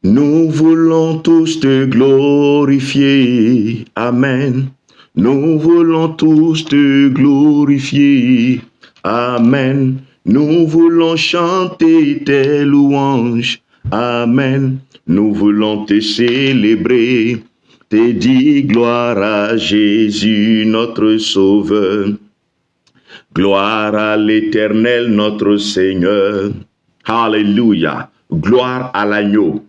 Nous voulons tous te glorifier. Amen. Nous voulons tous te glorifier. Amen. Nous voulons chanter tes louanges. Amen. Nous voulons te célébrer. Te dire gloire à Jésus, notre Sauveur. Gloire à l'Éternel, notre Seigneur. Alléluia. Gloire à l'agneau.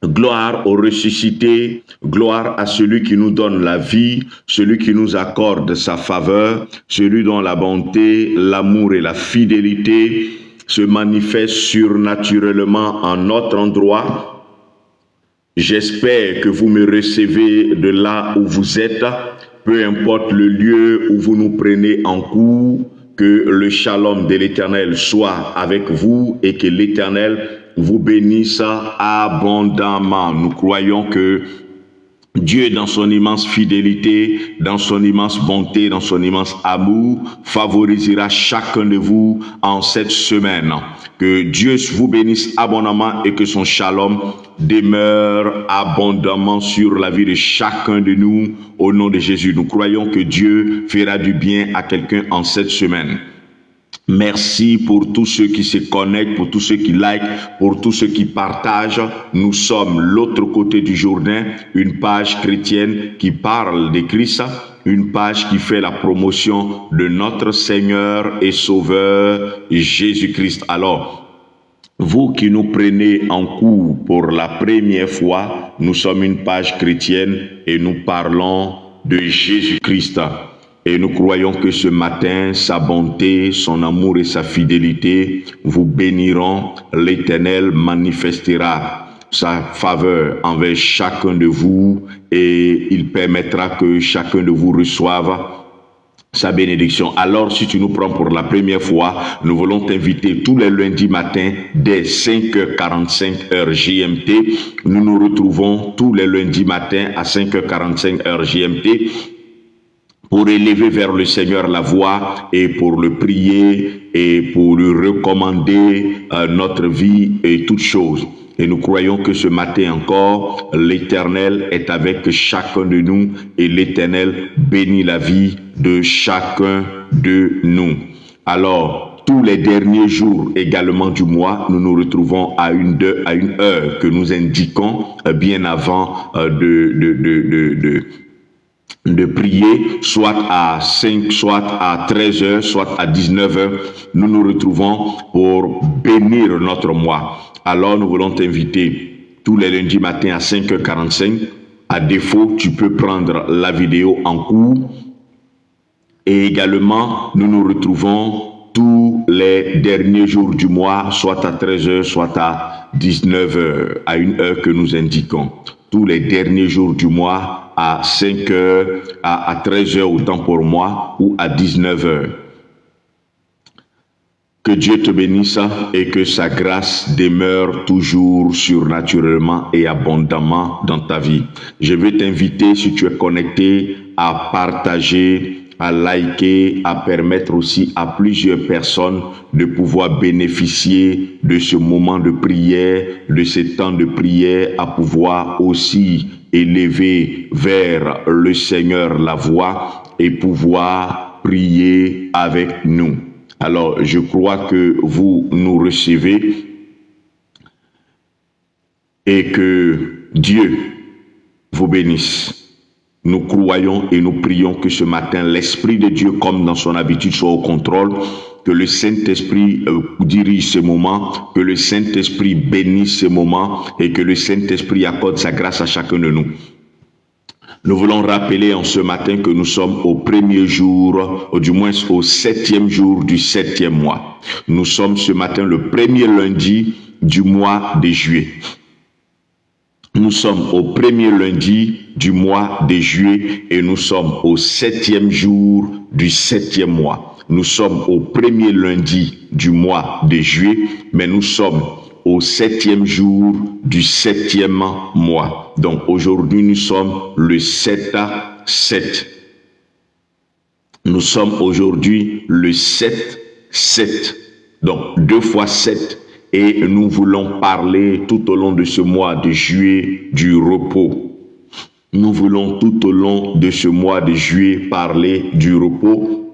Gloire au ressuscité, gloire à celui qui nous donne la vie, celui qui nous accorde sa faveur, celui dont la bonté, l'amour et la fidélité se manifestent surnaturellement en notre endroit. J'espère que vous me recevez de là où vous êtes, peu importe le lieu où vous nous prenez en cours, que le shalom de l'Éternel soit avec vous et que l'Éternel vous bénisse abondamment. Nous croyons que Dieu, dans son immense fidélité, dans son immense bonté, dans son immense amour, favorisera chacun de vous en cette semaine. Que Dieu vous bénisse abondamment et que son shalom demeure abondamment sur la vie de chacun de nous au nom de Jésus. Nous croyons que Dieu fera du bien à quelqu'un en cette semaine. Merci pour tous ceux qui se connectent, pour tous ceux qui like, pour tous ceux qui partagent. Nous sommes l'autre côté du Jourdain, une page chrétienne qui parle de Christ, une page qui fait la promotion de notre Seigneur et Sauveur Jésus-Christ. Alors, vous qui nous prenez en cours pour la première fois, nous sommes une page chrétienne et nous parlons de Jésus-Christ. Et nous croyons que ce matin, sa bonté, son amour et sa fidélité vous béniront. L'Éternel manifestera sa faveur envers chacun de vous et il permettra que chacun de vous reçoive sa bénédiction. Alors, si tu nous prends pour la première fois, nous voulons t'inviter tous les lundis matins dès 5h45 heure GMT. Nous nous retrouvons tous les lundis matins à 5h45 heure GMT. Pour élever vers le Seigneur la voix et pour le prier et pour lui recommander notre vie et toutes choses. Et nous croyons que ce matin encore, l'Éternel est avec chacun de nous et l'Éternel bénit la vie de chacun de nous. Alors, tous les derniers jours également du mois, nous nous retrouvons à une heure que nous indiquons bien avant de prier, soit à 5, soit à 13 heures, soit à 19 heures, nous nous retrouvons pour bénir notre mois. Alors nous voulons t'inviter tous les lundis matins à 5h45. À défaut, tu peux prendre la vidéo en cours. Et également, nous nous retrouvons tous les derniers jours du mois, soit à 13 heures, soit à 19 heures, à une heure que nous indiquons. Tous les derniers jours du mois, à 5 heures, à 13 heures autant pour moi, ou à 19 heures. Que Dieu te bénisse et que sa grâce demeure toujours surnaturellement et abondamment dans ta vie. Je vais t'inviter, si tu es connecté, à partager, à liker, à permettre aussi à plusieurs personnes de pouvoir bénéficier de ce moment de prière, de ce temps de prière, à pouvoir aussi élever vers le Seigneur la voix et pouvoir prier avec nous. Alors, je crois que vous nous recevez et que Dieu vous bénisse. Nous croyons et nous prions que ce matin, l'Esprit de Dieu, comme dans son habitude, soit au contrôle, que le Saint-Esprit dirige ce moment, que le Saint-Esprit bénisse ce moment et que le Saint-Esprit accorde sa grâce à chacun de nous. Nous voulons rappeler en ce matin que nous sommes au premier jour, ou du moins au 7e jour du 7e mois. Nous sommes ce matin le premier lundi du mois de juillet. Nous sommes au premier lundi du mois de juillet et nous sommes au 7e jour du 7e mois. Nous sommes au premier lundi du mois de juillet, mais nous sommes au 7e jour du 7e mois. Donc aujourd'hui, nous sommes le 7. Nous sommes aujourd'hui le 7. Donc 2 fois 7 Et nous voulons parler tout au long de ce mois de juillet du repos. Nous voulons tout au long de ce mois de juillet parler du repos.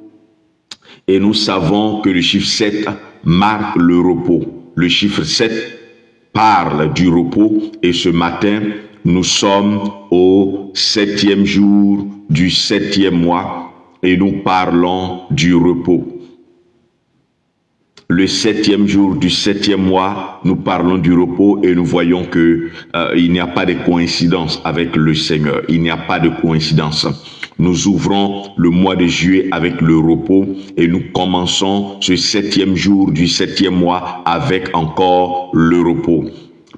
Et nous savons que le chiffre 7 marque le repos. Le chiffre 7 parle du repos. Et ce matin, nous sommes au 7e jour du 7e mois et nous parlons du repos. Le 7e jour du 7e mois, nous parlons du repos et nous voyons que il n'y a pas de coïncidence avec le Seigneur. Il n'y a pas de coïncidence. Nous ouvrons le mois de juillet avec le repos et nous commençons ce 7e jour du 7e mois avec encore le repos.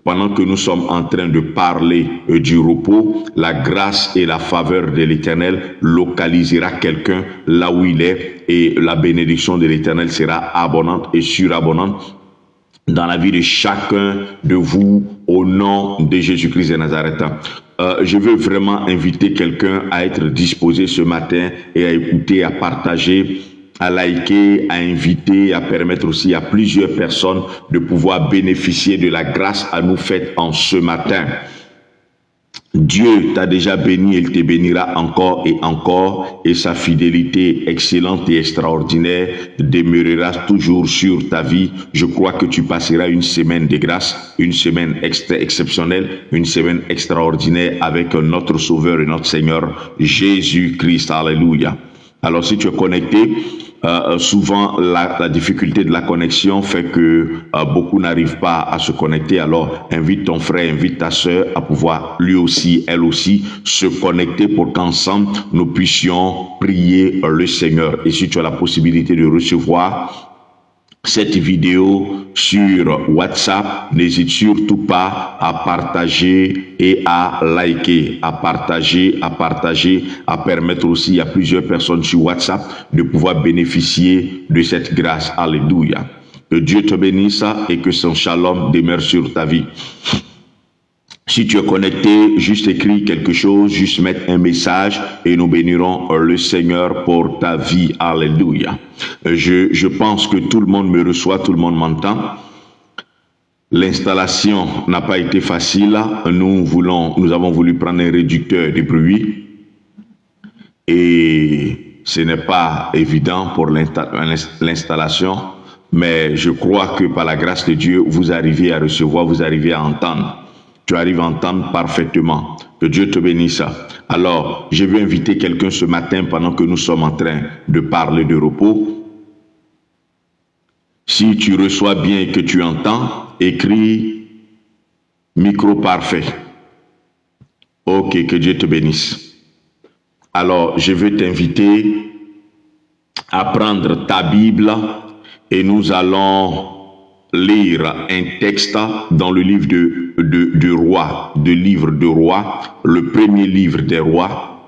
Pendant que nous sommes en train de parler du repos, la grâce et la faveur de l'Éternel localisera quelqu'un là où il est et la bénédiction de l'Éternel sera abondante et surabondante dans la vie de chacun de vous au nom de Jésus-Christ de Nazareth. Je veux vraiment inviter quelqu'un à être disposé ce matin et à écouter, à partager, à liker, à inviter, à permettre aussi à plusieurs personnes de pouvoir bénéficier de la grâce à nous faite en ce matin. Dieu t'a déjà béni, il te bénira encore, et sa fidélité excellente et extraordinaire demeurera toujours sur ta vie. Je crois que tu passeras une semaine de grâce, une semaine exceptionnelle, une semaine extraordinaire avec notre Sauveur et notre Seigneur Jésus-Christ. Alléluia. Alors si tu es connecté, souvent la difficulté de la connexion fait que beaucoup n'arrivent pas à se connecter. Alors invite ton frère, invite ta sœur à pouvoir lui aussi, elle aussi se connecter pour qu'ensemble nous puissions prier le Seigneur. Et si tu as la possibilité de recevoir cette vidéo sur WhatsApp, n'hésite surtout pas à partager et à liker, à partager, à permettre aussi à plusieurs personnes sur WhatsApp de pouvoir bénéficier de cette grâce. Alléluia. Que Dieu te bénisse et que son shalom demeure sur ta vie. Si tu es connecté, juste écris quelque chose, juste mettre un message et nous bénirons le Seigneur pour ta vie. Alléluia. Je pense que tout le monde me reçoit, tout le monde m'entend. L'installation n'a pas été facile. Nous avons voulu prendre un réducteur de bruit et ce n'est pas évident pour l'installation, mais je crois que par la grâce de Dieu, vous arrivez à recevoir, vous arrivez à entendre. Tu arrives à entendre parfaitement. Que Dieu te bénisse. Alors, je vais inviter quelqu'un ce matin pendant que nous sommes en train de parler de repos. Si tu reçois bien et que tu entends, écris micro parfait. Ok, que Dieu te bénisse. Alors, je vais t'inviter à prendre ta Bible et nous allons lire un texte dans le livre de Rois, le premier livre des rois,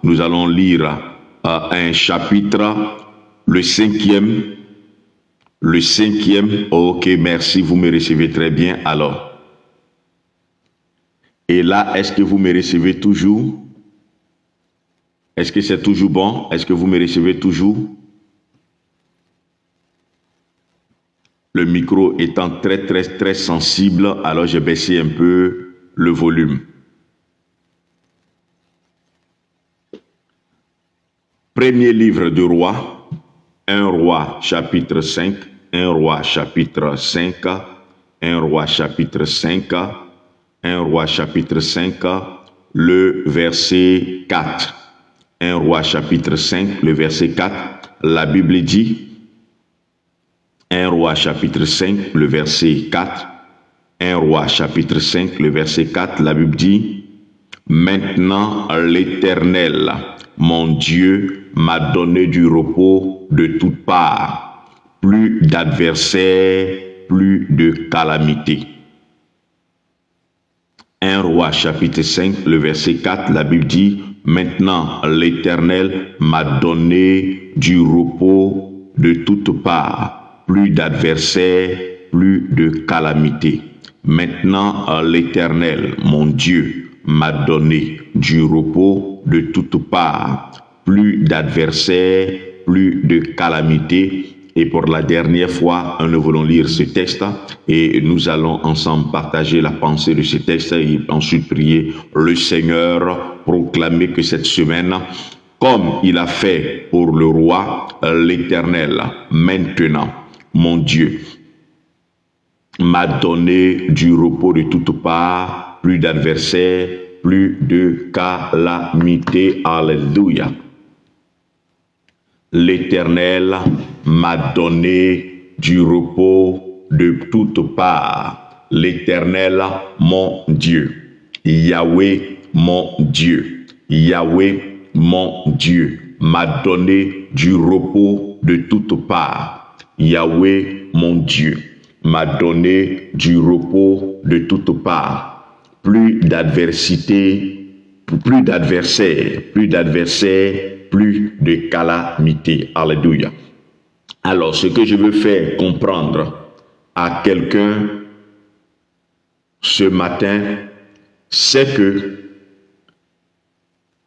Nous allons lire un chapitre, le cinquième. Ok, merci, vous me recevez très bien. Alors, et là, est-ce que vous me recevez toujours? Est-ce que c'est toujours bon? Est-ce que vous me recevez toujours? Le micro étant très sensible, alors j'ai baissé un peu le volume. Premier livre de Rois, 1 Roi chapitre 5, 1 Roi chapitre 5, 1 Roi chapitre 5, 1 Roi chapitre 5, le verset 4. 1 Roi chapitre 5, le verset 4, la Bible dit, 1 Roi chapitre 5, le verset 4, 1 Roi chapitre 5, le verset 4, la Bible dit, « Maintenant l'Éternel, mon Dieu, m'a donné du repos de toutes parts, plus d'adversaires, plus de calamités. » 1 Roi chapitre 5, le verset 4, la Bible dit, « Maintenant l'Éternel m'a donné du repos de toutes parts, plus d'adversaires, plus de calamités. Maintenant, l'Éternel, mon Dieu, m'a donné du repos de toutes parts, plus d'adversaires, plus de calamités. Et pour la dernière fois, nous voulons lire ce texte et nous allons ensemble partager la pensée de ce texte et ensuite prier le Seigneur, proclamer que cette semaine, comme il a fait pour le roi, l'Éternel, maintenant, mon Dieu, m'a donné du repos de toutes parts, plus d'adversaires, plus de calamité. Alléluia. L'Éternel m'a donné du repos de toutes parts. L'Éternel, mon Dieu. Yahweh, mon Dieu. Yahweh, mon Dieu, m'a donné du repos de toutes parts. Yahweh, mon Dieu, m'a donné du repos de toutes parts. Plus d'adversité, plus d'adversaires, plus de calamité. Alléluia. Alors, ce que je veux faire comprendre à quelqu'un ce matin, c'est que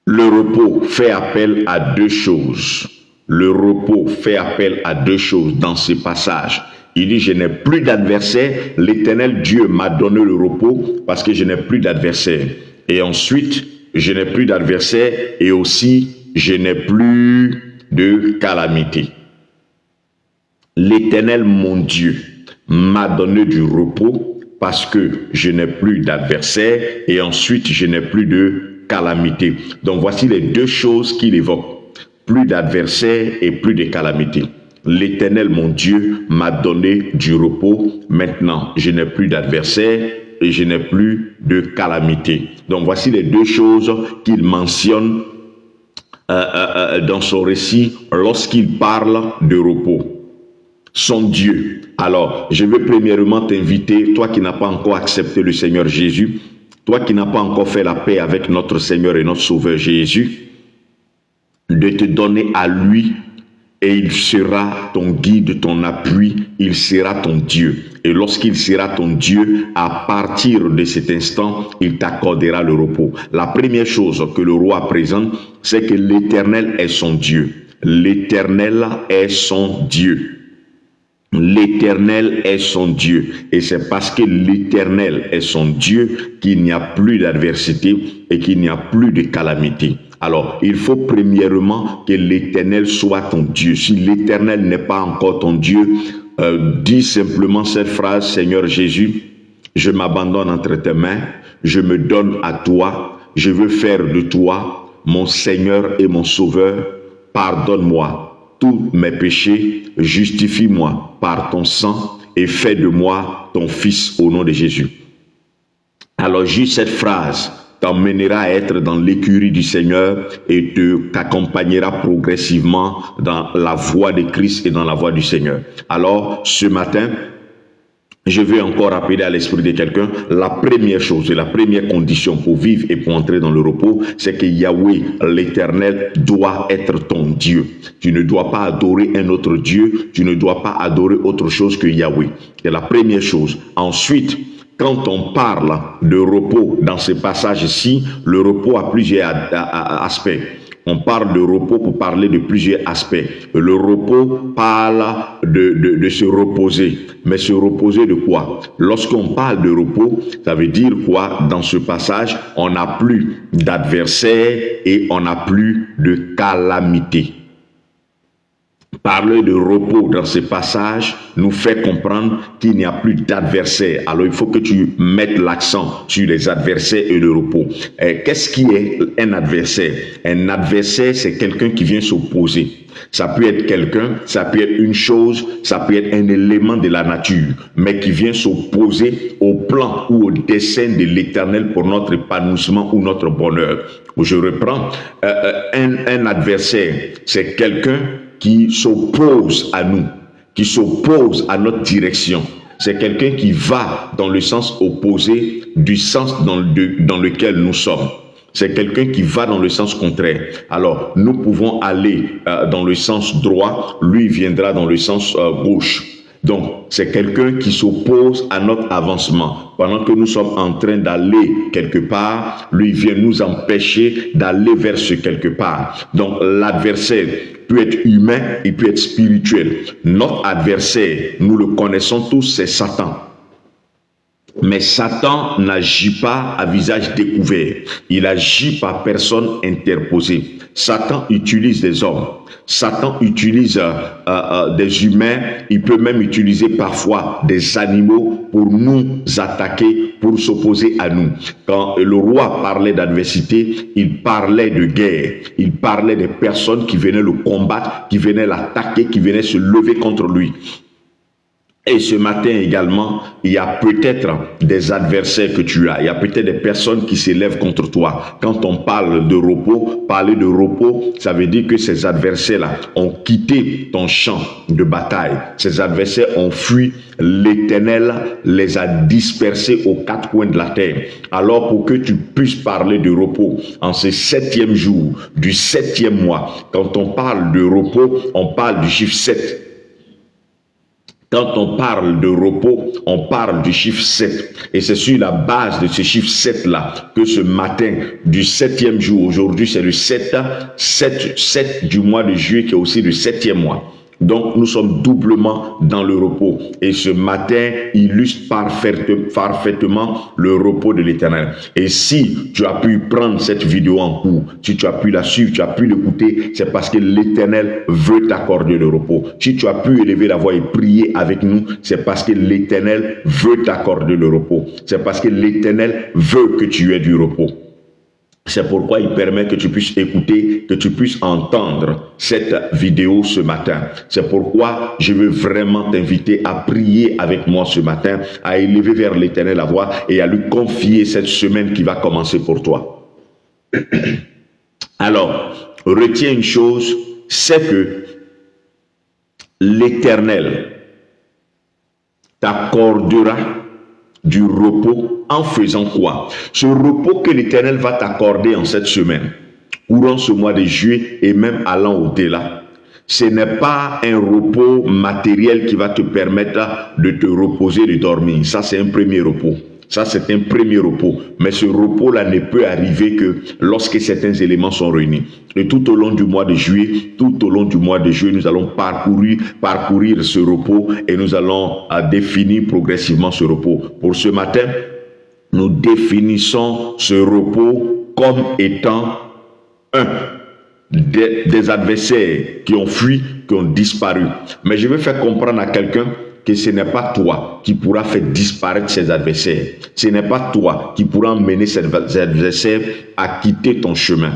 le repos fait appel à deux choses. Le repos fait appel à deux choses dans ce passage. Il dit, je n'ai plus d'adversaire. L'Éternel Dieu m'a donné le repos parce que je n'ai plus d'adversaire. Et ensuite, je n'ai plus d'adversaire et aussi, je n'ai plus de calamité. L'Éternel, mon Dieu, m'a donné du repos parce que je n'ai plus d'adversaire et ensuite, je n'ai plus de calamité. Donc, voici les deux choses qu'il évoque. Plus d'adversaires et plus de calamité. L'Éternel, mon Dieu, m'a donné du repos. Maintenant, je n'ai plus d'adversaire et je n'ai plus de calamité. Donc, voici les deux choses qu'il mentionne dans son récit lorsqu'il parle de repos. Son Dieu. Alors, je veux premièrement t'inviter, toi qui n'as pas encore accepté le Seigneur Jésus, toi qui n'as pas encore fait la paix avec notre Seigneur et notre Sauveur Jésus, de te donner à lui et il sera ton guide, ton appui, il sera ton Dieu. Et lorsqu'il sera ton Dieu, à partir de cet instant, il t'accordera le repos. La première chose que le roi présente, c'est que l'Éternel est son Dieu. L'Éternel est son Dieu. L'Éternel est son Dieu. Et c'est parce que l'Éternel est son Dieu qu'il n'y a plus d'adversité et qu'il n'y a plus de calamité. Alors, il faut premièrement que l'Éternel soit ton Dieu. Si l'Éternel n'est pas encore ton Dieu, dis simplement cette phrase, Seigneur Jésus, je m'abandonne entre tes mains, je me donne à toi, je veux faire de toi mon Seigneur et mon Sauveur, pardonne-moi tous mes péchés, justifie-moi par ton sang et fais de moi ton fils au nom de Jésus. Alors juste cette phrase t'emmènera à être dans l'écurie du Seigneur et t'accompagnera progressivement dans la voie de Christ et dans la voie du Seigneur. Alors ce matin, je veux encore rappeler à l'esprit de quelqu'un, la première chose et la première condition pour vivre et pour entrer dans le repos, c'est que Yahweh, l'Éternel, doit être ton Dieu. Tu ne dois pas adorer un autre Dieu, tu ne dois pas adorer autre chose que Yahweh. C'est la première chose. Ensuite, quand on parle de repos dans ce passage-ci, le repos a plusieurs aspects. On parle de repos pour parler de plusieurs aspects. Le repos parle de se reposer. Mais se reposer de quoi? Lorsqu'on parle de repos, ça veut dire quoi? Dans ce passage, on n'a plus d'adversaire et on n'a plus de calamité. Parler de repos dans ce passage nous fait comprendre qu'il n'y a plus d'adversaire. Alors il faut que tu mettes l'accent sur les adversaires et le repos. Qu'est-ce qui est un adversaire? Un adversaire, c'est quelqu'un qui vient s'opposer. Ça peut être quelqu'un, ça peut être une chose, ça peut être un élément de la nature, mais qui vient s'opposer au plan ou au dessein de l'Éternel pour notre épanouissement ou notre bonheur. Je reprends, un adversaire, c'est quelqu'un qui s'oppose à nous, qui s'oppose à notre direction. C'est quelqu'un qui va dans le sens opposé du sens dans lequel nous sommes. C'est quelqu'un qui va dans le sens contraire. Alors, nous pouvons aller dans le sens droit, lui viendra dans le sens gauche. Donc, c'est quelqu'un qui s'oppose à notre avancement. Pendant que nous sommes en train d'aller quelque part, lui vient nous empêcher d'aller vers ce quelque part. Donc, l'adversaire peut être humain, il peut être spirituel. Notre adversaire, nous le connaissons tous, c'est Satan. Mais Satan n'agit pas à visage découvert. Il agit par personne interposée. Satan utilise des hommes. Satan utilise des humains. Il peut même utiliser parfois des animaux pour nous attaquer, pour s'opposer à nous. Quand le roi parlait d'adversité, il parlait de guerre. Il parlait des personnes qui venaient le combattre, qui venaient l'attaquer, qui venaient se lever contre lui. Et ce matin également, il y a peut-être des adversaires que tu as. Il y a peut-être des personnes qui s'élèvent contre toi. Quand on parle de repos, parler de repos, ça veut dire que ces adversaires-là ont quitté ton champ de bataille. Ces adversaires ont fui. L'Éternel les a dispersés aux quatre coins de la terre. Alors pour que tu puisses parler de repos en ce 7e jour du 7e mois, quand on parle de repos, on parle du chiffre 7. Quand on parle de repos, on parle du chiffre 7. Et c'est sur la base de ce chiffre 7-là que ce matin du 7e jour, aujourd'hui c'est le 7 du mois de juillet qui est aussi le 7e mois. Donc, nous sommes doublement dans le repos. Et ce matin illustre parfaitement le repos de l'Éternel. Et si tu as pu prendre cette vidéo en cours, si tu as pu la suivre, tu as pu l'écouter, c'est parce que l'Éternel veut t'accorder le repos. Si tu as pu élever la voix et prier avec nous, c'est parce que l'Éternel veut t'accorder le repos. C'est parce que l'Éternel veut que tu aies du repos. C'est pourquoi il permet que tu puisses écouter, que tu puisses entendre cette vidéo ce matin. C'est pourquoi je veux vraiment t'inviter à prier avec moi ce matin, à élever vers l'Éternel la voix et à lui confier cette semaine qui va commencer pour toi. Alors, retiens une chose, c'est que l'Éternel t'accordera du repos en faisant quoi? Ce repos que l'Éternel va t'accorder en cette semaine, courant ce mois de juillet et même allant au-delà, ce n'est pas un repos matériel qui va te permettre de te reposer, de dormir. Ça, c'est un premier repos. Ça, c'est un premier repos. Mais ce repos-là ne peut arriver que lorsque certains éléments sont réunis. Et tout au long du mois de juillet, nous allons parcourir ce repos et nous allons définir progressivement ce repos. Pour ce matin, nous définissons ce repos comme étant des adversaires qui ont fui, qui ont disparu. Mais je veux faire comprendre à quelqu'un que ce n'est pas toi qui pourra faire disparaître ces adversaires. Ce n'est pas toi qui pourra emmener ces adversaires à quitter ton chemin.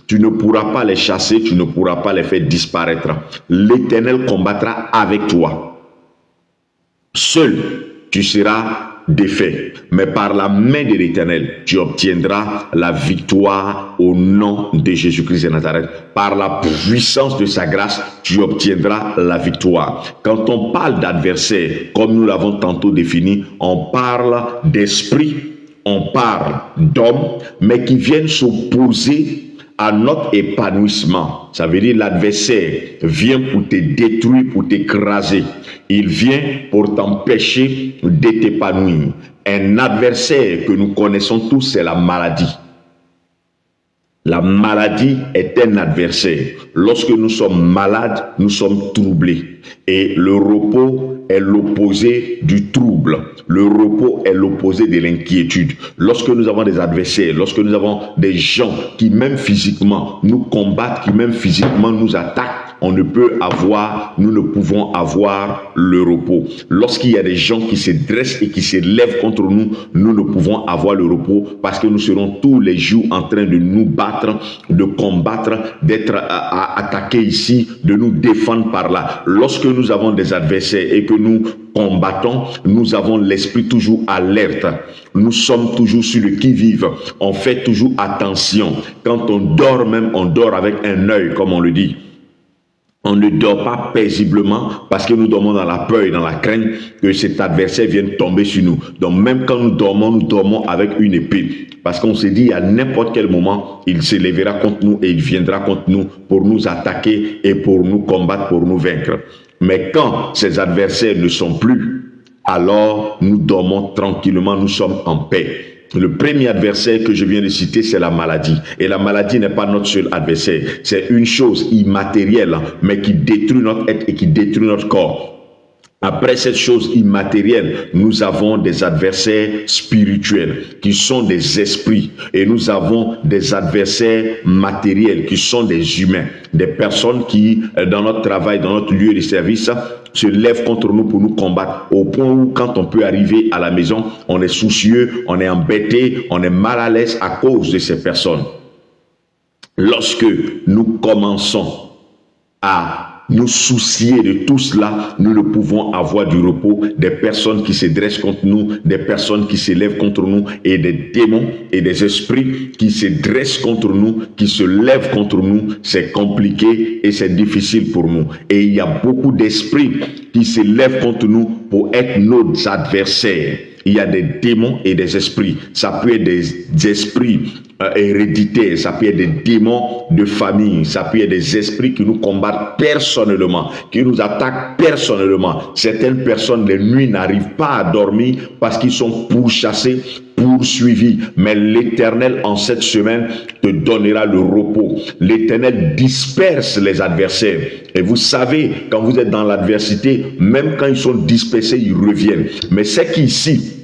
Tu ne pourras pas les chasser, tu ne pourras pas les faire disparaître. L'Éternel combattra avec toi. Seul, tu seras défait. Mais par la main de l'Éternel, tu obtiendras la victoire au nom de Jésus-Christ de Nazareth. Par la puissance de sa grâce, tu obtiendras la victoire. Quand on parle d'adversaire, comme nous l'avons tantôt défini, on parle d'esprit, on parle d'hommes, mais qui viennent s'opposer à notre épanouissement. Ça veut dire l'adversaire vient pour te détruire, pour t'écraser. Il vient pour t'empêcher de t'épanouir. Un adversaire que nous connaissons tous, c'est la maladie. La maladie est un adversaire. Lorsque nous sommes malades, nous sommes troublés. Et le repos est l'opposé du trouble. Le repos est l'opposé de l'inquiétude. Lorsque nous avons des adversaires, lorsque nous avons des gens qui même physiquement nous combattent, qui même physiquement nous attaquent, nous ne pouvons avoir le repos. Lorsqu'il y a des gens qui se dressent et qui se lèvent contre nous, nous ne pouvons avoir le repos parce que nous serons tous les jours en train de nous battre, de combattre, d'être attaqués ici, de nous défendre par là. Lorsque nous avons des adversaires et que nous combattons, nous avons l'esprit toujours alerte. Nous sommes toujours sur le qui-vive. On fait toujours attention. Quand on dort même, on dort avec un œil, comme on le dit. On ne dort pas paisiblement parce que nous dormons dans la peur et dans la crainte que cet adversaire vienne tomber sur nous. Donc même quand nous dormons avec une épée. Parce qu'on se dit à n'importe quel moment, il se lèvera contre nous et il viendra contre nous pour nous attaquer et pour nous combattre, pour nous vaincre. Mais quand ces adversaires ne sont plus, alors nous dormons tranquillement, nous sommes en paix. Le premier adversaire que je viens de citer, c'est la maladie. Et la maladie n'est pas notre seul adversaire. C'est une chose immatérielle, mais qui détruit notre être et qui détruit notre corps. Après cette chose immatérielle, nous avons des adversaires spirituels qui sont des esprits et nous avons des adversaires matériels qui sont des humains, des personnes qui, dans notre travail, dans notre lieu de service, se lèvent contre nous pour nous combattre au point où quand on peut arriver à la maison, on est soucieux, on est embêté, on est mal à l'aise à cause de ces personnes. Lorsque nous commençons à nous soucier de tout cela, nous ne pouvons avoir du repos. Des personnes qui se dressent contre nous, des personnes qui se lèvent contre nous et des démons et des esprits qui se dressent contre nous, qui se lèvent contre nous. C'est compliqué et c'est difficile pour nous. Et il y a beaucoup d'esprits qui se lèvent contre nous pour être nos adversaires. Il y a des démons et des esprits. Ça peut être des esprits héréditaires, ça peut être des démons de famille, ça peut être des esprits qui nous combattent personnellement, qui nous attaquent personnellement. Certaines personnes, les nuits, n'arrivent pas à dormir parce qu'ils sont pourchassés, poursuivis. Mais l'Éternel, en cette semaine, te donnera le repos. L'Éternel disperse les adversaires. Et vous savez, quand vous êtes dans l'adversité, même quand ils sont dispersés, ils reviennent. Mais c'est qu'ici,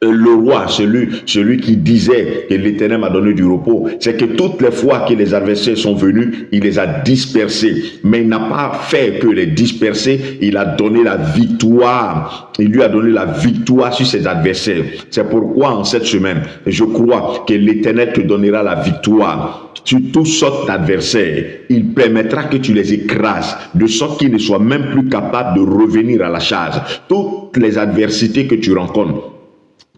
le roi, celui qui disait que l'Éternel m'a donné du repos, c'est que toutes les fois que les adversaires sont venus, il les a dispersés. Mais il n'a pas fait que les disperser, il a donné la victoire. Il lui a donné la victoire sur ses adversaires. C'est pourquoi en cette semaine, je crois que l'Éternel te donnera la victoire sur toutes sortes d'adversaires. Il permettra que tu les écrases, de sorte qu'ils ne soient même plus capables de revenir à la charge. Toutes les adversités que tu rencontres,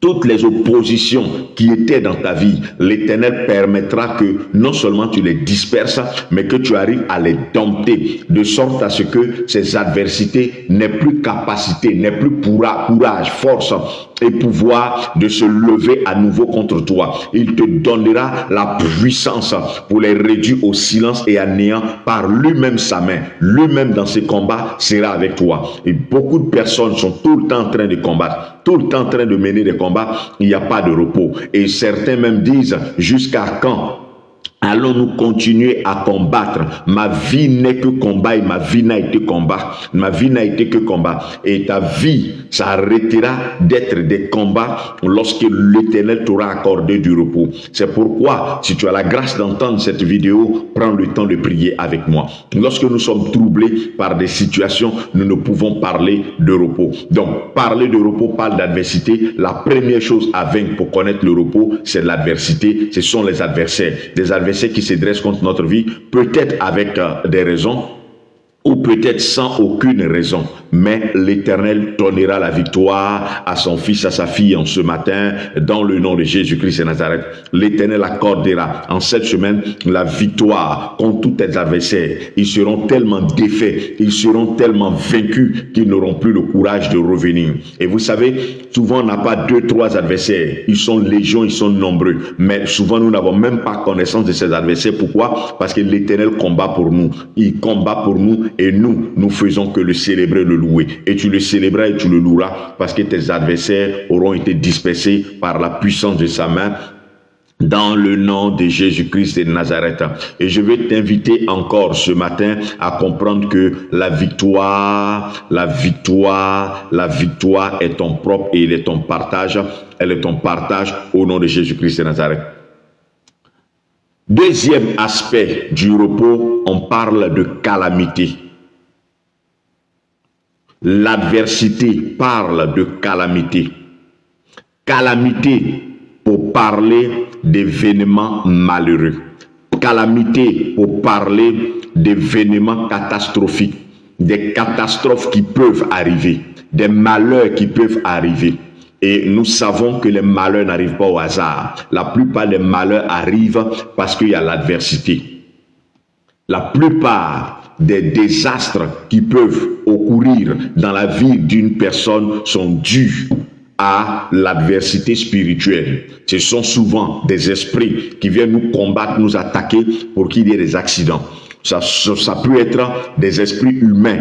toutes les oppositions qui étaient dans ta vie, l'Éternel permettra que non seulement tu les disperses, mais que tu arrives à les dompter, de sorte à ce que ces adversités n'aient plus capacité, n'aient plus courage, force et pouvoir de se lever à nouveau contre toi. Il te donnera la puissance pour les réduire au silence et à néant par lui-même sa main. Lui-même dans ses combats sera avec toi. Et beaucoup de personnes sont tout le temps en train de combattre, tout le temps en train de mener des combats. Il n'y a pas de repos. Et certains même disent, jusqu'à quand allons-nous continuer à combattre? Ma vie n'est que combat et ma vie n'a été combat. Ma vie n'a été que combat. Et ta vie s'arrêtera d'être des combats lorsque l'Éternel t'aura accordé du repos. C'est pourquoi, si tu as la grâce d'entendre cette vidéo, prends le temps de prier avec moi. Lorsque nous sommes troublés par des situations, nous ne pouvons parler de repos. Donc, parler de repos parle d'adversité. La première chose à vaincre pour connaître le repos, c'est l'adversité. Ce sont les adversaires. Des adversaires qui se dressent contre notre vie, peut-être avec des raisons, ou peut-être sans aucune raison, mais l'Éternel donnera la victoire à son fils, à sa fille en ce matin, dans le nom de Jésus-Christ de Nazareth. L'Éternel accordera en cette semaine la victoire contre tous tes adversaires. Ils seront tellement défaits, ils seront tellement vaincus qu'ils n'auront plus le courage de revenir. Et vous savez, souvent on n'a pas 2, 3 adversaires, ils sont légions, ils sont nombreux, mais souvent nous n'avons même pas connaissance de ces adversaires. Pourquoi? Parce que l'Éternel combat pour nous, il combat pour nous. Et nous faisons que le célébrer, le louer. Et tu le célébreras et tu le loueras parce que tes adversaires auront été dispersés par la puissance de sa main dans le nom de Jésus-Christ de Nazareth. Et je vais t'inviter encore ce matin à comprendre que la victoire est ton propre et elle est ton partage. Elle est ton partage au nom de Jésus-Christ de Nazareth. Deuxième aspect du repos, on parle de calamité. L'adversité parle de calamité. Calamité pour parler d'événements malheureux. Calamité pour parler d'événements catastrophiques. Des catastrophes qui peuvent arriver. Des malheurs qui peuvent arriver. Et nous savons que les malheurs n'arrivent pas au hasard. La plupart des malheurs arrivent parce qu'il y a l'adversité. La plupart des désastres qui peuvent occorrir dans la vie d'une personne sont dus à l'adversité spirituelle. Ce sont souvent des esprits qui viennent nous combattre, nous attaquer pour qu'il y ait des accidents. Ça peut être des esprits humains.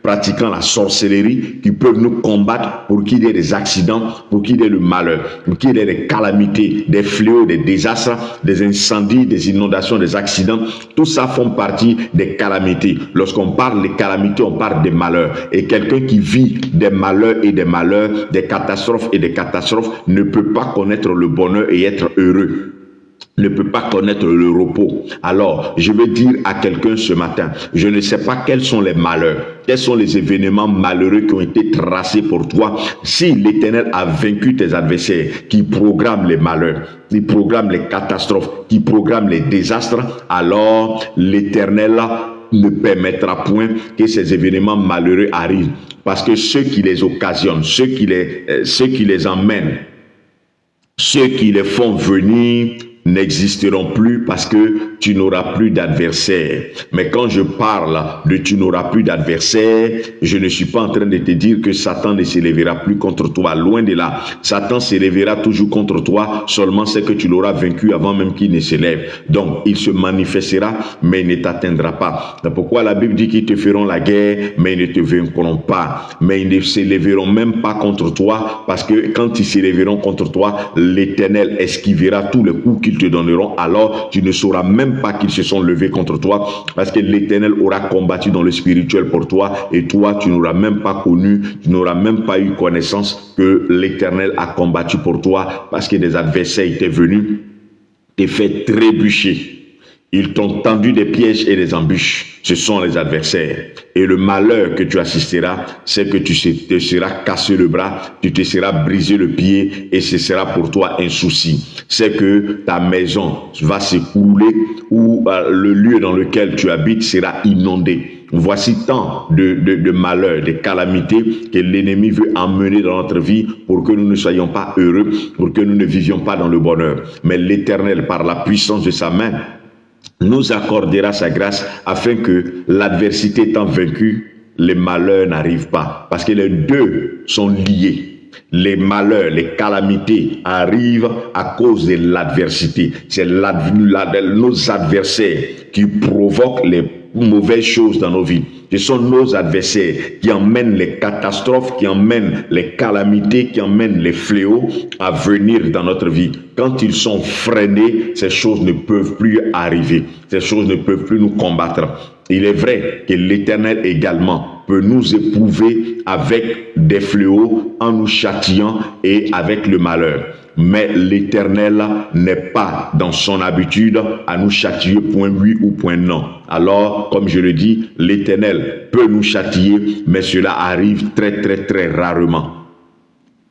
pratiquant la sorcellerie qui peuvent nous combattre pour qu'il y ait des accidents, pour qu'il y ait le malheur, pour qu'il y ait des calamités, des fléaux, des désastres, des incendies, des inondations, des accidents. Tout ça font partie des calamités. Lorsqu'on parle des calamités, on parle des malheurs. Et quelqu'un qui vit des malheurs et des malheurs, des catastrophes et des catastrophes, ne peut pas connaître le bonheur et être heureux, ne peut pas connaître le repos. Alors, je veux dire à quelqu'un ce matin, je ne sais pas quels sont les malheurs, quels sont les événements malheureux qui ont été tracés pour toi. Si l'Éternel a vaincu tes adversaires, qui programment les malheurs, qui programment les catastrophes, qui programment les désastres, alors l'Éternel ne permettra point que ces événements malheureux arrivent. Parce que ceux qui les occasionnent, ceux qui les emmènent, ceux qui les font venir n'existeront plus parce que tu n'auras plus d'adversaire. Mais quand je parle de tu n'auras plus d'adversaire, je ne suis pas en train de te dire que Satan ne s'élèvera plus contre toi. Loin de là. Satan s'élèvera toujours contre toi, seulement c'est que tu l'auras vaincu avant même qu'il ne s'élève. Donc, il se manifestera, mais il ne t'atteindra pas. C'est pourquoi la Bible dit qu'ils te feront la guerre, mais ils ne te vaincront pas. Mais ils ne s'élèveront même pas contre toi, parce que quand ils s'élèveront contre toi, l'Éternel esquivera tous les coups qu'ils te donneront, alors tu ne sauras même pas qu'ils se sont levés contre toi, parce que l'Éternel aura combattu dans le spirituel pour toi, et toi tu n'auras même pas connu, tu n'auras même pas eu connaissance que l'Éternel a combattu pour toi, parce que des adversaires étaient venus te faire trébucher. Ils t'ont tendu des pièges et des embûches. Ce sont les adversaires. Et le malheur que tu assisteras, c'est que tu te seras cassé le bras, tu te seras brisé le pied, et ce sera pour toi un souci. C'est que ta maison va s'écrouler, ou le lieu dans lequel tu habites sera inondé. Voici tant de malheurs, de calamités que l'ennemi veut emmener dans notre vie pour que nous ne soyons pas heureux, pour que nous ne vivions pas dans le bonheur. Mais l'Éternel, par la puissance de sa main, nous accordera sa grâce afin que l'adversité étant vaincue, les malheurs n'arrivent pas. Parce que les deux sont liés. Les malheurs, les calamités arrivent à cause de l'adversité. C'est nos adversaires qui provoquent les mauvaises choses dans nos vies. Ce sont nos adversaires qui emmènent les catastrophes, qui emmènent les calamités, qui emmènent les fléaux à venir dans notre vie. Quand ils sont freinés, ces choses ne peuvent plus arriver. Ces choses ne peuvent plus nous combattre. Il est vrai que l'Éternel également peut nous éprouver avec des fléaux en nous châtiant et avec le malheur. Mais l'Éternel n'est pas dans son habitude à nous châtier point oui ou point non. Alors, comme je le dis, l'Éternel peut nous châtier, mais cela arrive très rarement.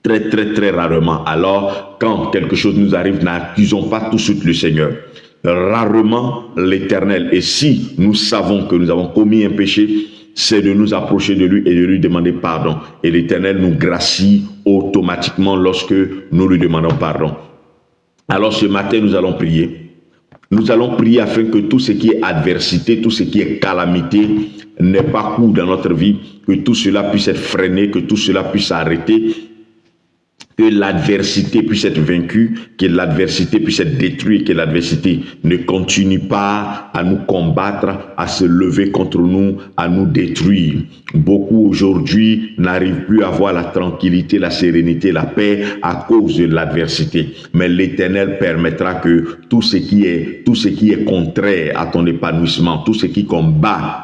Très rarement. Alors, quand quelque chose nous arrive, n'accusons pas tout de suite le Seigneur. Rarement l'Éternel. Et si nous savons que nous avons commis un péché, c'est de nous approcher de lui et de lui demander pardon. Et l'Éternel nous gracie automatiquement lorsque nous lui demandons pardon. Alors ce matin, nous allons prier. Nous allons prier afin que tout ce qui est adversité, tout ce qui est calamité n'ait pas cours dans notre vie, que tout cela puisse être freiné, que tout cela puisse s'arrêter, que l'adversité puisse être vaincue, que l'adversité puisse être détruite, que l'adversité ne continue pas à nous combattre, à se lever contre nous, à nous détruire. Beaucoup aujourd'hui n'arrivent plus à avoir la tranquillité, la sérénité, la paix à cause de l'adversité. Mais l'Éternel permettra que tout ce qui est contraire à ton épanouissement, tout ce qui combat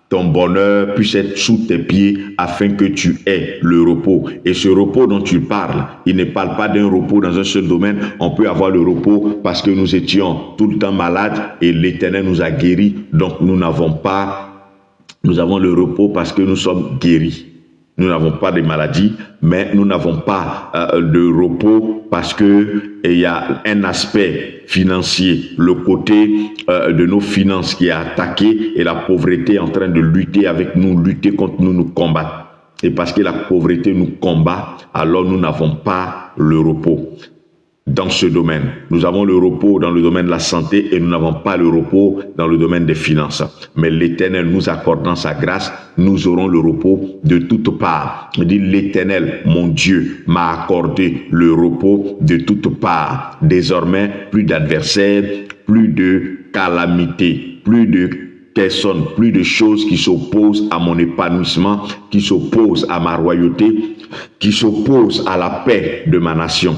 ton bonheur puisse être sous tes pieds afin que tu aies le repos. Et ce repos dont tu parles, il ne parle pas d'un repos dans un seul domaine. On peut avoir le repos parce que nous étions tout le temps malades et l'Éternel nous a guéris. Donc nous avons le repos parce que nous sommes guéris. Nous n'avons pas de maladie, mais nous n'avons pas de repos parce que il y a un aspect financier, le côté de nos finances qui est attaqué et la pauvreté est en train de lutter avec nous, lutter contre nous, nous combattre. Et parce que la pauvreté nous combat, alors nous n'avons pas le repos. Dans ce domaine, nous avons le repos dans le domaine de la santé et nous n'avons pas le repos dans le domaine des finances. Mais l'Éternel nous accordant sa grâce, nous aurons le repos de toutes parts. Il dit l'Éternel, mon Dieu, m'a accordé le repos de toutes parts. Désormais, plus d'adversaires, plus de calamités, plus de personnes, plus de choses qui s'opposent à mon épanouissement, qui s'opposent à ma royauté, qui s'opposent à la paix de ma nation.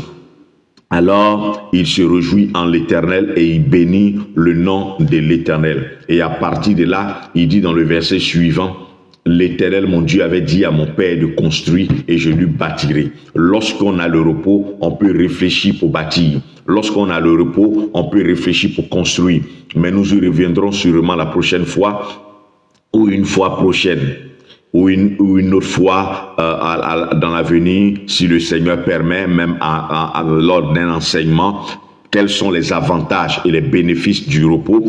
Alors, il se réjouit en l'Éternel et il bénit le nom de l'Éternel. Et à partir de là, il dit dans le verset suivant, l'Éternel, mon Dieu, avait dit à mon Père de construire et je lui bâtirai. Lorsqu'on a le repos, on peut réfléchir pour bâtir. Lorsqu'on a le repos, on peut réfléchir pour construire. Mais nous y reviendrons sûrement la prochaine fois ou une fois prochaine ou une autre fois dans l'avenir, si le Seigneur permet, même lors d'un enseignement, quels sont les avantages et les bénéfices du repos.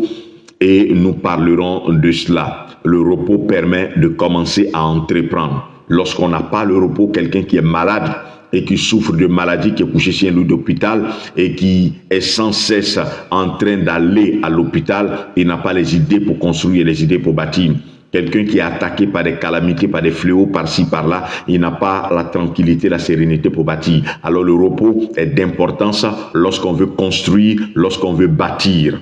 Et nous parlerons de cela. Le repos permet de commencer à entreprendre. Lorsqu'on n'a pas le repos, quelqu'un qui est malade et qui souffre de maladie, qui est couché sur un lit d'hôpital et qui est sans cesse en train d'aller à l'hôpital, il n'a pas les idées pour construire, les idées pour bâtir. Quelqu'un qui est attaqué par des calamités, par des fléaux, par-ci, par-là, il n'a pas la tranquillité, la sérénité pour bâtir. Alors le repos est d'importance lorsqu'on veut construire, lorsqu'on veut bâtir.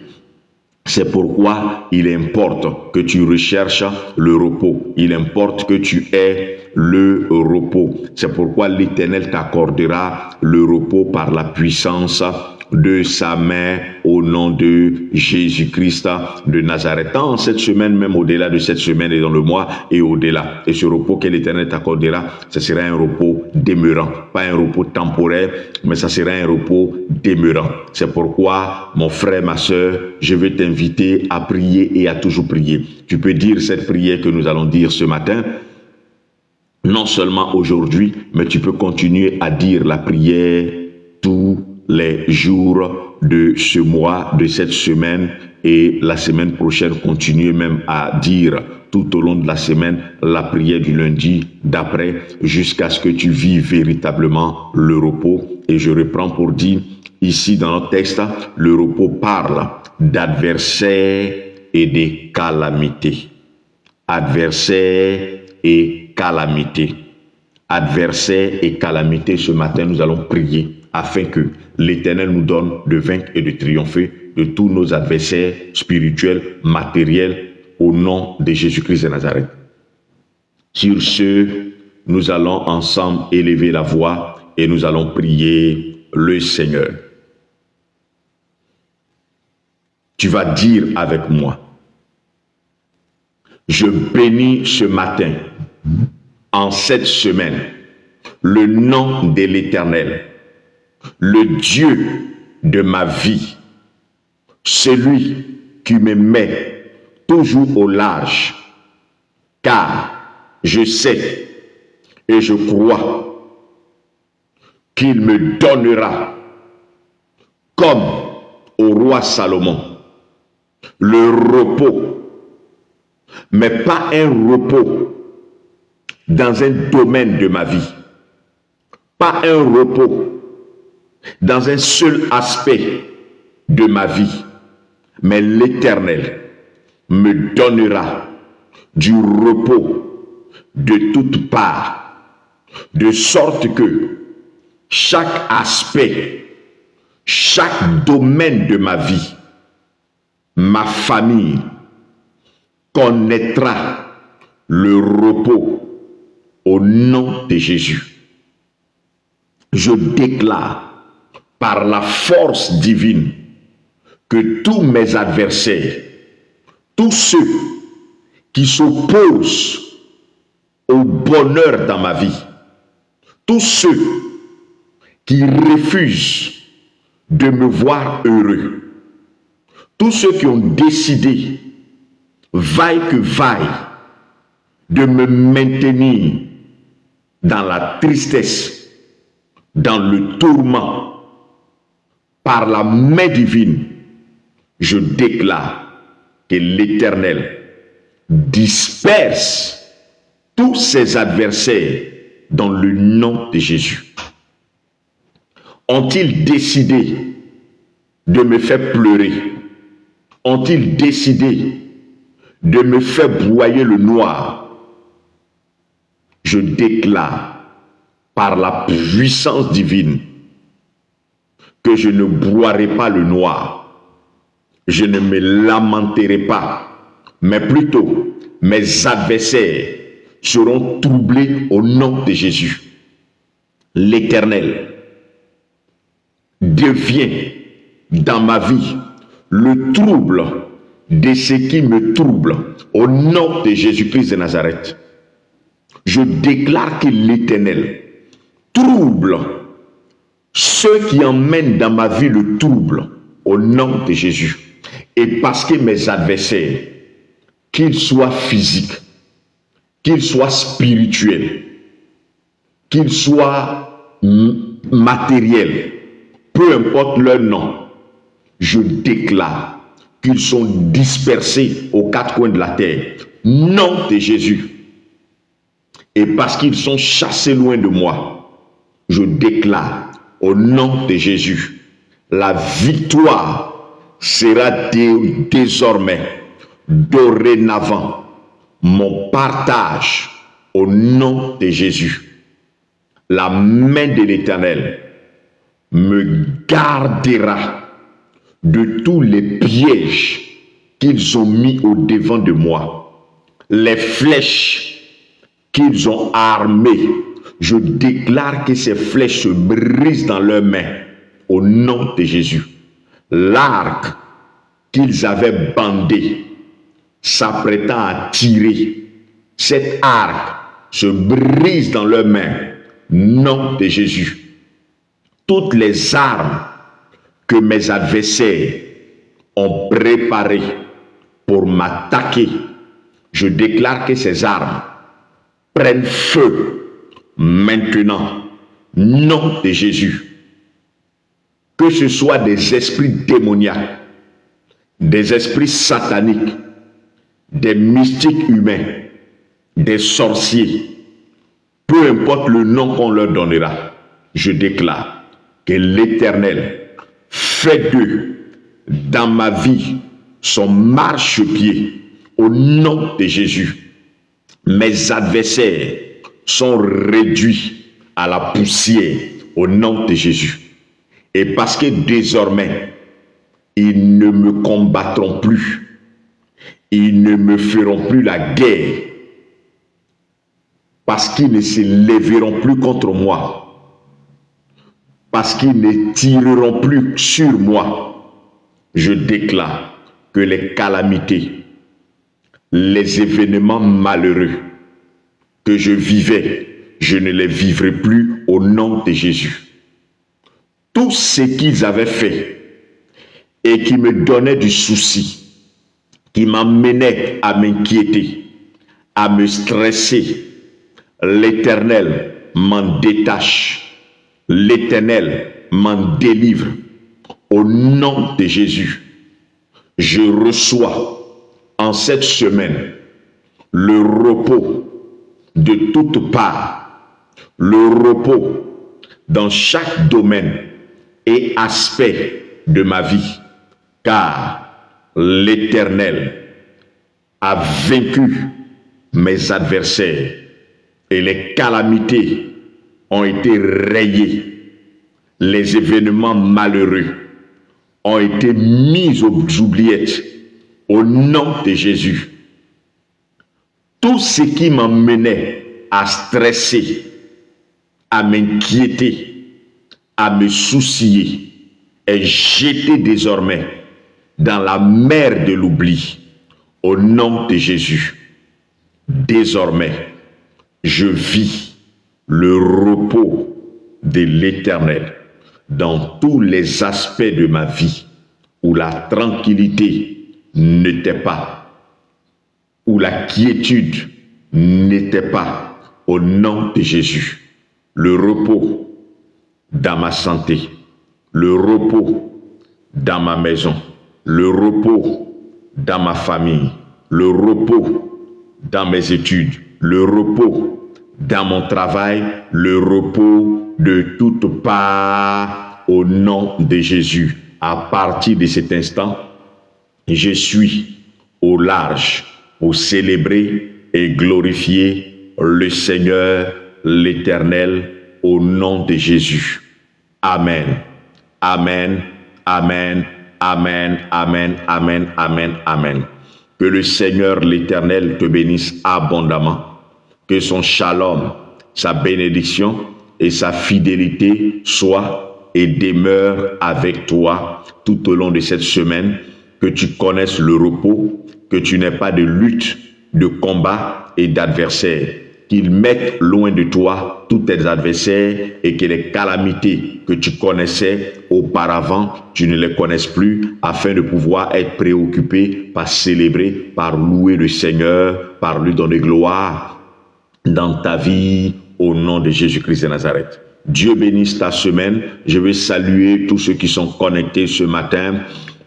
C'est pourquoi il importe que tu recherches le repos. Il importe que tu aies le repos. C'est pourquoi l'Éternel t'accordera le repos par la puissance de sa main au nom de Jésus-Christ de Nazareth. Tant cette semaine, même au-delà de cette semaine et dans le mois et au-delà. Et ce repos que l'Éternel t'accordera, ce sera un repos demeurant. Pas un repos temporaire, mais ça sera un repos demeurant. C'est pourquoi, mon frère, ma soeur, je veux t'inviter à prier et à toujours prier. Tu peux dire cette prière que nous allons dire ce matin, non seulement aujourd'hui, mais tu peux continuer à dire la prière tous les jours de ce mois, de cette semaine, et la semaine prochaine, continuer même à dire tout au long de la semaine la prière du lundi d'après, jusqu'à ce que tu vives véritablement le repos. Et je reprends pour dire, ici dans notre texte, le repos parle d'adversaires et de calamités. Adversaires et calamités. Adversaires et calamités, ce matin, nous allons prier afin que l'Éternel nous donne de vaincre et de triompher de tous nos adversaires spirituels, matériels, au nom de Jésus-Christ de Nazareth. Sur ce, nous allons ensemble élever la voix et nous allons prier le Seigneur. Tu vas dire avec moi, je bénis ce matin, en cette semaine, le nom de l'Éternel, le Dieu de ma vie, celui qui me met toujours au large, car je sais et je crois qu'il me donnera, comme au roi Salomon, le repos, mais pas un repos dans un domaine de ma vie, pas un repos dans un seul aspect de ma vie, mais l'Éternel me donnera du repos de toutes parts, de sorte que chaque aspect, chaque domaine de ma vie, ma famille connaîtra le repos au nom de Jésus. Je déclare par la force divine que tous mes adversaires, tous ceux qui s'opposent au bonheur dans ma vie, tous ceux qui refusent de me voir heureux, tous ceux qui ont décidé, vaille que vaille, de me maintenir dans la tristesse, dans le tourment, par la main divine, je déclare que l'Éternel disperse tous ses adversaires dans le nom de Jésus. Ont-ils décidé de me faire pleurer? Ont-ils décidé de me faire broyer le noir? Je déclare par la puissance divine que je ne broierai pas le noir, je ne me lamenterai pas mais plutôt mes adversaires seront troublés au nom de Jésus. L'Éternel devient dans ma vie le trouble de ce qui me trouble au nom de Jésus-Christ de Nazareth. Je déclare que l'Éternel trouble ceux qui emmènent dans ma vie le trouble au nom de Jésus. Et parce que mes adversaires, qu'ils soient physiques, qu'ils soient spirituels, qu'ils soient matériels, peu importe leur nom, je déclare qu'ils sont dispersés aux quatre coins de la terre. Nom de Jésus. Et parce qu'ils sont chassés loin de moi, je déclare au nom de Jésus, la victoire sera désormais, dorénavant, mon partage au nom de Jésus. La main de l'Éternel me gardera de tous les pièges qu'ils ont mis au devant de moi. Les flèches qu'ils ont armées, je déclare que ces flèches se brisent dans leurs mains au nom de Jésus. L'arc qu'ils avaient bandé, s'apprêtant à tirer, cet arc se brise dans leurs mains, nom de Jésus. Toutes les armes que mes adversaires ont préparées pour m'attaquer, je déclare que ces armes prennent feu maintenant, nom de Jésus. Que ce soit des esprits démoniaques, des esprits sataniques, des mystiques humains, des sorciers, peu importe le nom qu'on leur donnera, je déclare que l'Éternel fait d'eux, dans ma vie, son marchepied au nom de Jésus. Mes adversaires sont réduits à la poussière au nom de Jésus. Et parce que désormais, ils ne me combattront plus, ils ne me feront plus la guerre, parce qu'ils ne se lèveront plus contre moi, parce qu'ils ne tireront plus sur moi, je déclare que les calamités, les événements malheureux que je vivais, je ne les vivrai plus au nom de Jésus. Tout ce qu'ils avaient fait et qui me donnait du souci, qui m'amenait à m'inquiéter, à me stresser, l'Éternel m'en détache. L'Éternel m'en délivre au nom de Jésus. Je reçois en cette semaine le repos de toutes parts, le repos dans chaque domaine et aspect de ma vie, car l'Éternel a vaincu mes adversaires et les calamités ont été rayés, les événements malheureux ont été mis aux oubliettes au nom de Jésus. Tout ce qui m'emmenait à stresser, à m'inquiéter, à me soucier est jeté désormais dans la mer de l'oubli au nom de Jésus. Désormais, je vis le repos de l'Éternel dans tous les aspects de ma vie où la tranquillité n'était pas, où la quiétude n'était pas, au nom de Jésus. Le repos dans ma santé, le repos dans ma maison, le repos dans ma famille, le repos dans mes études, le repos dans mon travail, le repos de toutes parts au nom de Jésus. À partir de cet instant, je suis au large pour célébrer et glorifier le Seigneur, l'Éternel, au nom de Jésus. Amen. Amen. Amen. Amen. Amen. Amen. Amen. Amen. Que le Seigneur l'Éternel te bénisse abondamment. Que son shalom, sa bénédiction et sa fidélité soient et demeurent avec toi tout au long de cette semaine. Que tu connaisses le repos, que tu n'aies pas de lutte, de combat et d'adversaires. Qu'il mette loin de toi tous tes adversaires et que les calamités que tu connaissais auparavant, tu ne les connaisses plus, afin de pouvoir être préoccupé par célébrer, par louer le Seigneur, par lui donner gloire dans ta vie au nom de Jésus-Christ de Nazareth. Dieu bénisse ta semaine. Je veux saluer tous ceux qui sont connectés ce matin.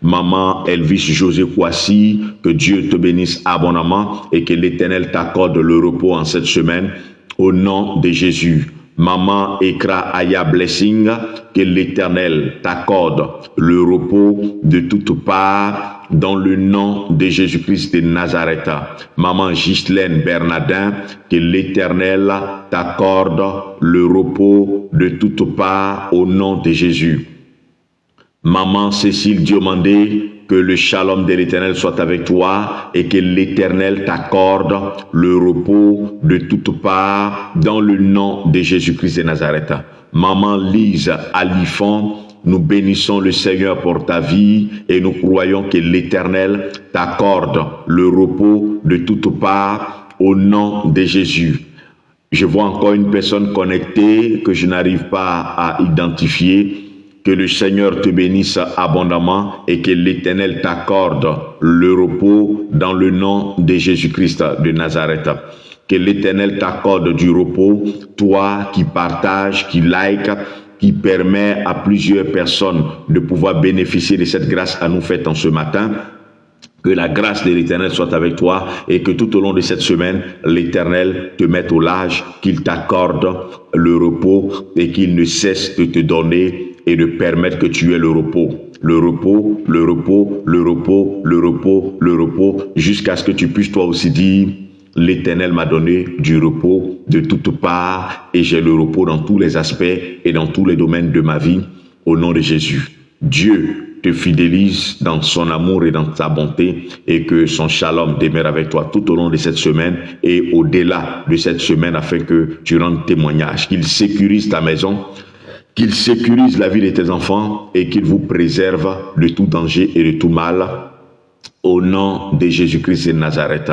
Maman Elvis José Kouassi, que Dieu te bénisse abondamment et que l'Éternel t'accorde le repos en cette semaine au nom de Jésus. Maman Ekra Aya Blessing, que l'Éternel t'accorde le repos de toutes parts dans le nom de Jésus-Christ de Nazareth. Maman Ghislaine Bernardin, que l'Éternel t'accorde le repos de toutes parts au nom de Jésus. Maman Cécile Diomandé, que le shalom de l'Éternel soit avec toi et que l'Éternel t'accorde le repos de toutes parts dans le nom de Jésus-Christ de Nazareth. Maman Lise Alifon, nous bénissons le Seigneur pour ta vie et nous croyons que l'Éternel t'accorde le repos de toutes parts au nom de Jésus. Je vois encore une personne connectée que je n'arrive pas à identifier. Que le Seigneur te bénisse abondamment et que l'Éternel t'accorde le repos dans le nom de Jésus-Christ de Nazareth. Que l'Éternel t'accorde du repos, toi qui partages, qui like, qui permet à plusieurs personnes de pouvoir bénéficier de cette grâce à nous faite en ce matin. Que la grâce de l'Éternel soit avec toi et que tout au long de cette semaine, l'Éternel te mette au large, qu'il t'accorde le repos et qu'il ne cesse de te donner et de permettre que tu aies le repos. Le repos, le repos, le repos, le repos, le repos, jusqu'à ce que tu puisses toi aussi dire, l'Éternel m'a donné du repos de toutes parts et j'ai le repos dans tous les aspects et dans tous les domaines de ma vie, au nom de Jésus. Dieu te fidélise dans son amour et dans sa bonté et que son shalom demeure avec toi tout au long de cette semaine et au-delà de cette semaine afin que tu rendes témoignage, qu'il sécurise ta maison, qu'il sécurise la vie de tes enfants et qu'il vous préserve de tout danger et de tout mal au nom de Jésus-Christ de Nazareth.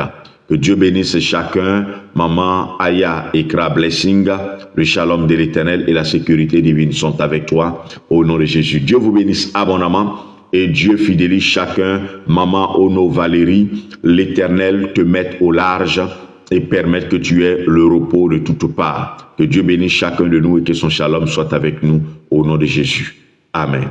Que Dieu bénisse chacun. Maman Aya Ekra Blessing, le shalom de l'Éternel et la sécurité divine sont avec toi au nom de Jésus. Dieu vous bénisse abondamment et Dieu fidélise chacun. Maman Ono Valérie, l'Éternel te mette au large et permette que tu aies le repos de toutes parts. Que Dieu bénisse chacun de nous et que son shalom soit avec nous au nom de Jésus. Amen.